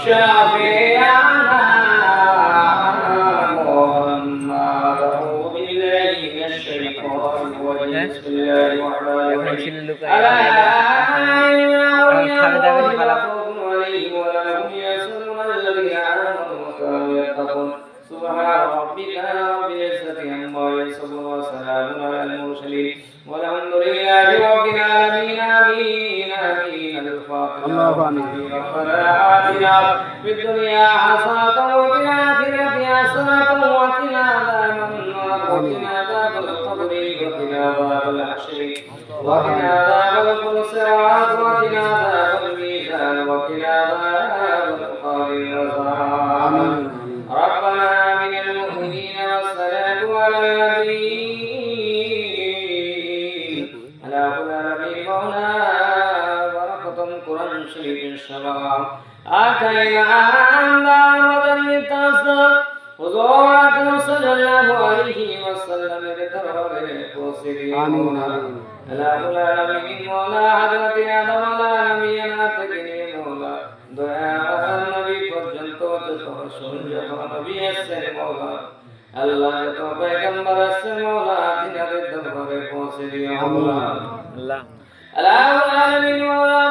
شفيعنا محمد أعوذ بالله من الشيطان الرجيم بسم الله الرحمن الرحيم ألا ولا هم يحزنون الذين آمنوا وكانوا يتقون سبحان ربك رب العزة عما يصفون وسلام على المرسلين والحمد لله رب العالمين آمين آمين الفاتحة ربنا آتنا في الدنيا حسنة وفي الآخرة حسنة وقنا عذاب النار وقنا عذاب القبر وقنا عذاب الحشر وقنا عذاب الصراط وقنا عذاب الميزان وقنا عذاب القبر والعذاب ربنا من المؤمنين والصلاة على النبي على نبي مولا بركة قرآن شريف الشرع آتينا عند مدني تصدق حضور صلى الله عليه وسلم بترهر وسرين على العالمين مولا حضرت آدم على نبينا تقني مولا دعاء النبي পর্যন্ত যত সুন্দর নবী আছেন مولا আল্লাহ যত পয়গম্বর আছেন مولا তিনাদের দরবারে পৌঁছে দিও مولا আল্লাহ العالمين مولا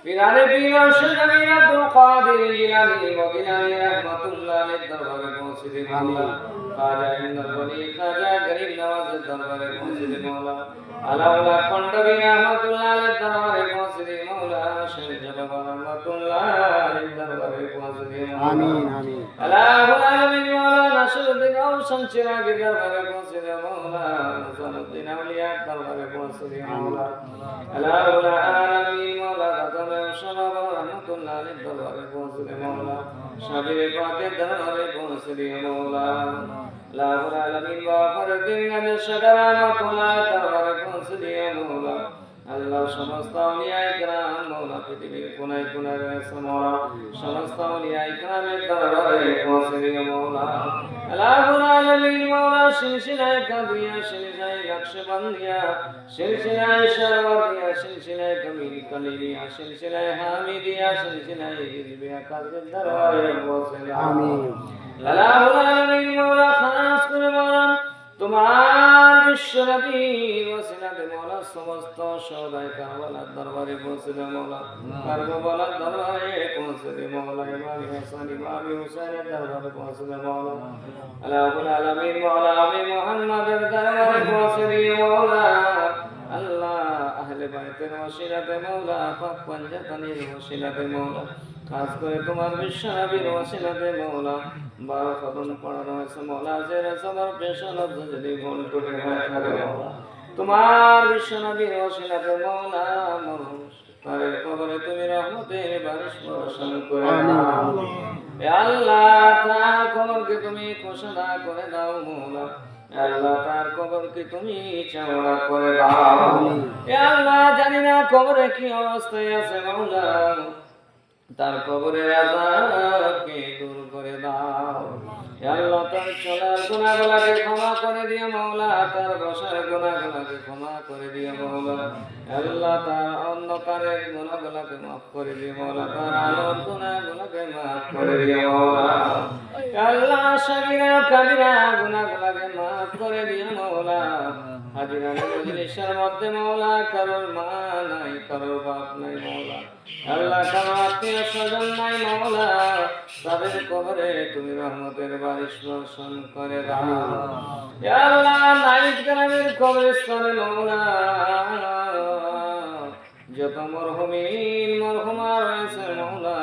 بنار بين الشجرين عبد القادر الجيلاني وبنار رحمة الله للدربار الموسد مولا خاجا عند الولي خاجا قريب نواز الدربار الموسد مولا ألاولا قندبي رحمة الله للدربار الموسد مولا شيخ جبل رحمة الله للدربار الموسد مولا آمين آمين العالمين مولا نشر الدين أوسن شراك الدربار الموسد مولا نصر الدين أولياء الدربار الموسد مولا العالمين مولا قدم شرب رحمة الله للدربار الموسد مولا شبير فاتح الدربار الموسد مولا لا العالمين وافر الدين من الشجر رحمة الله الدربار الموسد مولا আল্লাহ সমস্ত আউলিয়া ইকরাম মওলা পৃথিবীর কোনায় কোনায় রয়েছে মওলা সমস্ত আউলিয়া ইকরামের দরবারে পৌঁছে দিও মওলা আল্লাহুল আলামিন মওলা সিলসিলায়ে কাদরিয়া সিলসিলায়ে নকশবন্দিয়া সিলসিলায়ে শারওয়ারিয়া সিলসিলায়ে কামিল কালিলিয়া সিলসিলায়ে হামিদিয়া সিলসিলায়ে হিজবিয়া কাদের দরবারে পৌঁছে দিও আমিন আল্লাহুল আলামিন মওলা খাস করে মওলা তোমার বিশ্বনবী ওসিলাতে মওলা সমস্ত সদাই কারবালার দরবারে পৌঁছে দে মওলা কারবালার দরবারে পৌঁছে দে মওলা ইমাম হাসান ইমাম হুসাইনের দরবারে পৌঁছে দে মওলা আল্লাহুল আলামিন মওলা আমি মুহাম্মাদের দরবারে পৌঁছে দে মওলা আল্লাহ আহলে বাইতের ওসিলাতে মওলা পাক পঞ্জাতনির ওসিলাতে মওলা খাস করে তোমার বিশ্বনবীর ওসিলাতে মওলা বারো কদম পড়ানো হয়েছে মওলা জেরা সবার পেশানত যদি ভুল করে হয় থাকে মওলা তোমার বিশ্বনবীর ওসিলাতে মওলা তার কবরে তুমি রহমতের বারিশ বর্ষণ করে দাও হে আল্লাহ তার কবরকে তুমি ঘোষণা করে দাও মওলা আল্লাহ তার কবরকে তুমি চওড়া করে দাও হে আল্লাহ জানি না কবরে কি অবস্থায় আছে মওলা তার কবরের আযাবকে দূর করে দাও হে আল্লাহ তার চলার গুনাহগুলোকে ক্ষমা করে দিও মওলা তার বসার গুনাহগুলোকে ক্ষমা করে দিও মওলা আল্লাহ তার অন্ধকারের গুনাহগুলোকে মাফ করে দিও মওলা তার আলোর গুনাহগুলোকে মাফ করে দিও মওলা আল্লাহ সগীরা কবিরা গুনাহগুলোকে মাফ করে দিও মওলা হাজিরা মজলিসের মধ্যে মওলা কারোর মা নাই কারোর বাপ নাই মওলা আল্লাহ কারো আত্মীয় স্বজন নাই মওলা তাদের কবরে তুমি রহমতের বারিশ বর্ষণ করে দাও ইয়া আল্লাহ নাইট গ্রামের কবরস্থানে মওলা যত মরহুমিন মরহুমা রয়েছে মওলা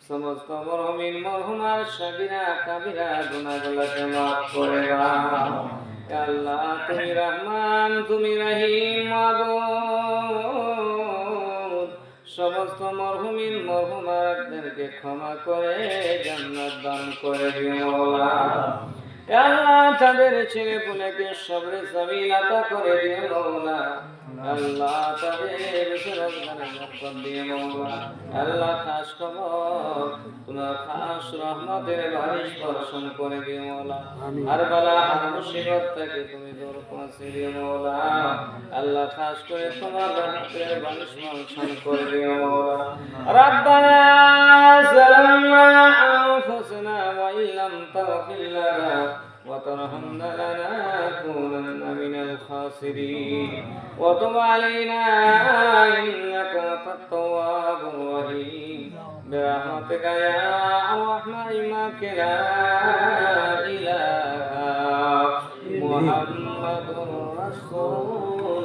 সমস্ত মরহুমিন মরহুমার সগীরা কবিরা গুনাহগুলোকে মাফ করে দাও ইয়া আল্লাহ তুমি রহমান তুমি রহিম মাবুদ সমস্ত মরহুমিন মরহুমাদেরকে ক্ষমা করে জান্নাত দান করে দিও মওলা হে আল্লাহ তাদের ছেলে পুলেকে সবরে জমিন আতা করে দিও মওলা আল্লাহ তাদের সরজনে মকবুল দিও মওলা আল্লাহ খাস খবর তোমার খাস রহমতের বারিশ বর্ষণ করে দিও মওলা আর বালা আর মুসিবত থেকে তুমি দূর করে দিও মওলা আল্লাহ খাস করে তোমার রহমতের বারিশ বর্ষণ করে দিও মওলা রব্বানা الحمد لنكونن من الخاسرين وتب علينا إنك أنت التواب الرحيم برحمتك يا أرحم إنك لا إله محمد رسول